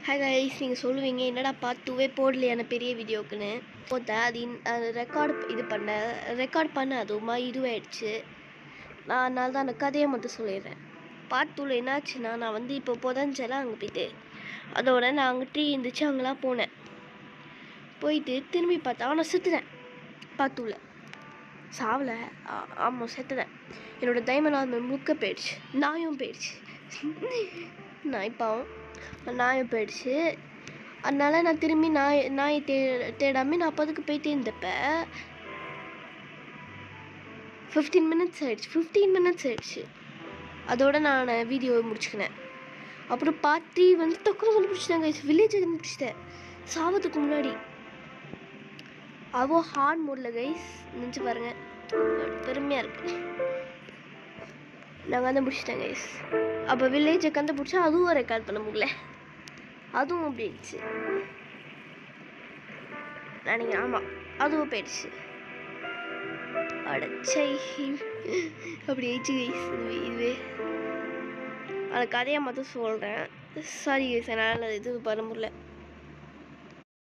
Hi guys, நீங்கள் சொல்லுவீங்க என்னடா பார்ட் 2 போடலையான பெரிய வீடியோக்குன்னு. போட்டேன். அது ரெக்கார்ட் பண்ண அதுவுமா இதுவாயிடுச்சு. நான் அதனால தான் அந்த கதையை மட்டும் சொல்லிடுறேன். பார்ட் 2 என்னாச்சுன்னா, நான் வந்து இப்போ புதஞ்செல்லாம் அங்கே போயிட்டு அதோட நான் அங்கே ட்ரீ இருந்துச்சு அங்கெல்லாம் போனேன். போயிட்டு திரும்பி பார்த்தா நான் செத்துட்டேன். பார்ட் 2 சாவலை. ஆமாம், செத்துட்டேன். என்னோடய டைமண்ட் ஆர்மர் முழுக்க போயிடுச்சு. நாயும் போயிடுச்சு. நாயும் போயிடுச்சு. அதனால் நான் திரும்பி நாயை தேடாமல் நான் அப்போதுக்கு போயிட்டே இருந்தப்ப 15 மினிட்ஸ் ஆயிடுச்சு. அதோட நான் வீடியோவை முடிச்சுக்கினேன். அப்புறம் பார்ட் 3 வந்து டக்குனு கண்டுபிடிச்சிட்டேன் கைஸ். வில்லேஜை கண்டுபிடிச்சிட்டேன் சாவதுக்கு முன்னாடி. அவ்வளோ ஹார்ட் மோடில் கைஸ். நினச்சி பாருங்கள், பெருமையாக இருக்குது. நான் கண்டுபிடிச்சிட்டேன் கைஸ். அப்போ வில்லேஜை கண்டுபிடிச்சா அதுவும் ரெக்கார்ட் பண்ண முடியல. அதுவும் அப்படி ஆயிடுச்சு. நினைக்கிறேன். ஆமாம், அதுவும் போயிடுச்சு. அடச்சை அப்படி ஆயிடுச்சு கைஸ். இதுவே அந்த கதையை மட்டும் சொல்கிறேன். சாரி கைஸ், என்னால் இது பண்ண முடியல.